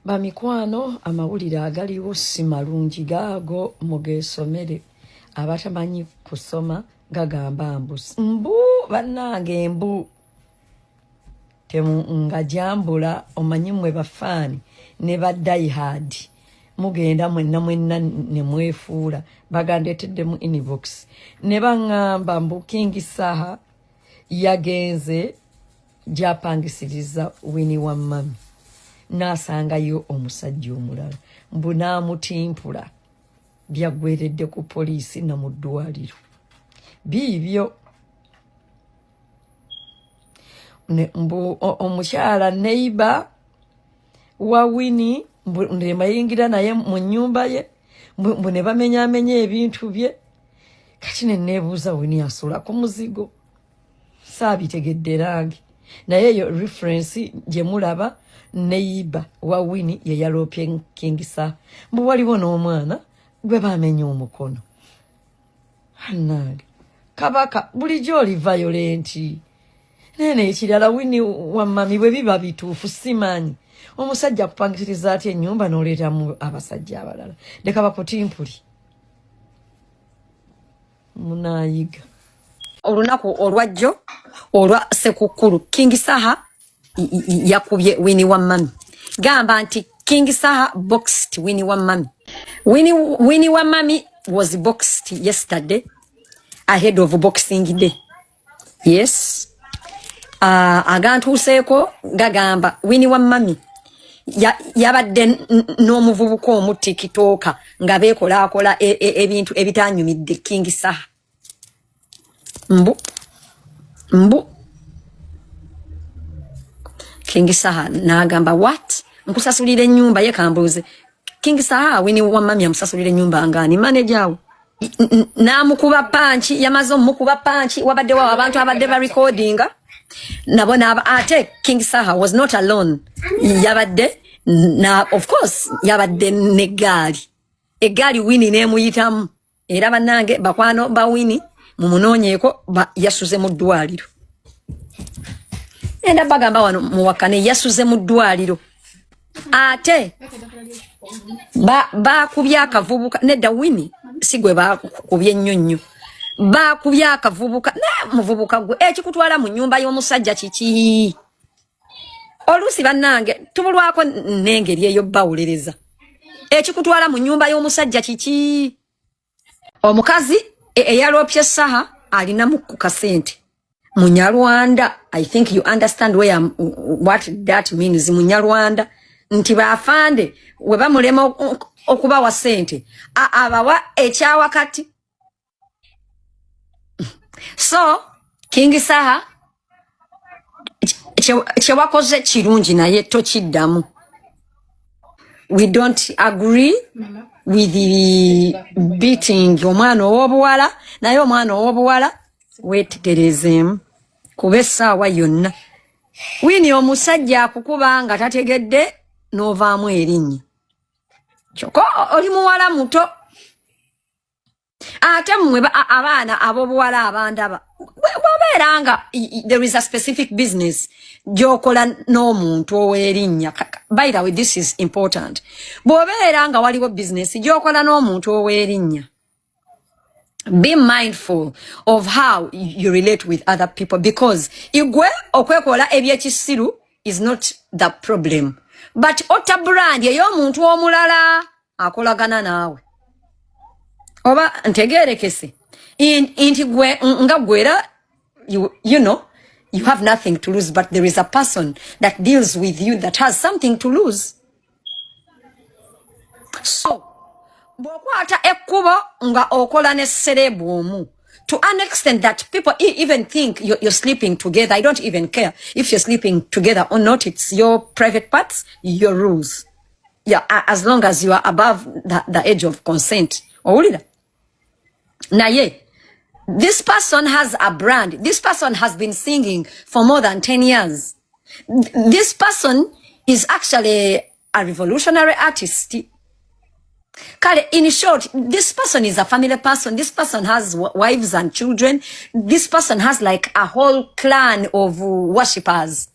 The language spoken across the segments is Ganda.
Bamikwano amawulire agaliwo si malungi gaago mugeesomere. Abatamanyi kusoma gagamba mbu bannange mbu nga jambula omanyi mwe bafaani ne baddaihard mugenda mwenna ne mwefuula bagandetedde mu inbox ne baŋŋamba mbu King Saha yagenze japangisiriza Winnie Wamami n'asangayo omusajja omulala mbu n'amutimpula byagweredde ku poliisi na mu ddwaliro biibyo mbu omukyala neighbor wa Winnie mbu nebayingira naye mu nnyumba ye mbu ne bamenyaamenya ebintu bye kati ne neebuuza Winnie asula ku muzigo saabitegedde rangi naye eyo reference gye mulaba neighbor wa Winnie ye yaloopye King Saha mbu waliwo n'omwana gwe baamenya omukono hannange kabaka bulijjo oli violenti nene ekirala Winnie Wamami bwe biba bituufu simanyi omusajja kupangisiriza ati ennyumba n'oleetamu abasajja abalala leka bakutimpuli munaayiga olunaku olwajjo olwa Ssekukkulu King Saha yakubye Winnie Wamami gamba nti King Saha boxed Winnie Wamami. Winnie Wamami was boxed yesterday ahead of Boxing Day. Yes. Agantuuseeko gagamba Winnie Wamami yabadde n'omuvubuka omu TikToker nga beekolaakola ebintu ebitaanyumidde King Saha. Mbu King Saha n'agamba what? Nkusasulira ennyumba ye kambuuze. King Saha Winnie Wamami amusasulira ennyumba ngani manager n'amukuba panchi yamaze omukuba panchi wabadde wa abantu abadde ba recordinga nabona ate King Saha was not alone yabadde na of course yabadde egali Winnie n'emuyitamu era bannange bakwano ba Winnie mumunoonyeeko yasuze mu ddwaliro enda bagamba wano muwakane yasuze mu ddwaliro ate bakubya akavubuka nedda Winnie sigwe bakubye ennyonnyo bakubya akavubuka muvubuka gwe ekikutwala mu nnyumba y'omusajja kiki oluusi bannange tubulwako n'engeri eyo bawulereza ekikutwala mu nnyumba y'omusajja kiki omukazi eyaloopye Saha alina mu kasente Munyarwanda. I think you understand what that means. Munyarwanda nti baafande we bamulema okuba wa sente abawa ekyawakati. So King Saha kyewakoze kirungi naye tokiddamu. We don't agree with the beating omwana ow'obuwala naye omwana ow'obuwala weetegerezemu kuba essaawa yonna. Winnie omusajja akukuba nga tategedde n'ovaamu erinnya kyokka oli muwala muto ate mmwe abaana ab'obuwala abandaba bw'obeera nga there is a specific business gy'okola n'omuntu ow'erinnya. By the way, this is important. Bw'obeera nga waliwo business gy'okola n'omuntu ow'erinnya, be mindful of how you relate with other people because igwe okwekola ebyekisiru is not the problem. But otta brand ey'omuntu omulala akolagana naawe. Oba ntegeerekese. Inti gwe nga gwera you know you have nothing to lose but there is a person that deals with you that has something to lose. So bw'okwata ekkubo nga okola ne serebu omu to an extent that people even think you're sleeping together. I don't even care if you're sleeping together or not. It's your private parts, your rules. Yeah, as long as you are above the age of consent. Naye, this person has a brand. This person has been singing for more than 10 years. This person is actually a revolutionary artist. In short, this person is a family person. This person has wives and children. This person has like a whole clan of worshippers.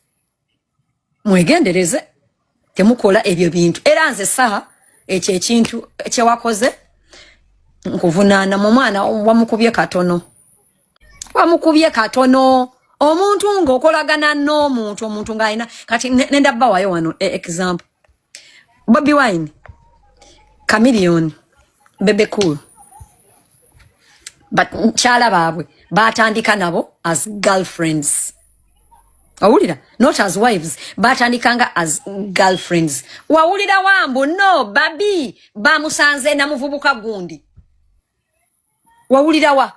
Mwegendereze. temukola ebyo bintu era nze saha ekyo ekintu kyewakoze nkuvunaana mu mwana wamukubye katono omuntu ng'okolagana n'omuntu omuntu ng'alina kati nenda bbawayo wano example Bobby Wine Chameleone Bebe Cool but chala baabwe batandika nabo as girlfriends awulira not as wives batandikanga as girlfriends wawulira wambu no babi bamusanze na muvubuka gundi wawulira wa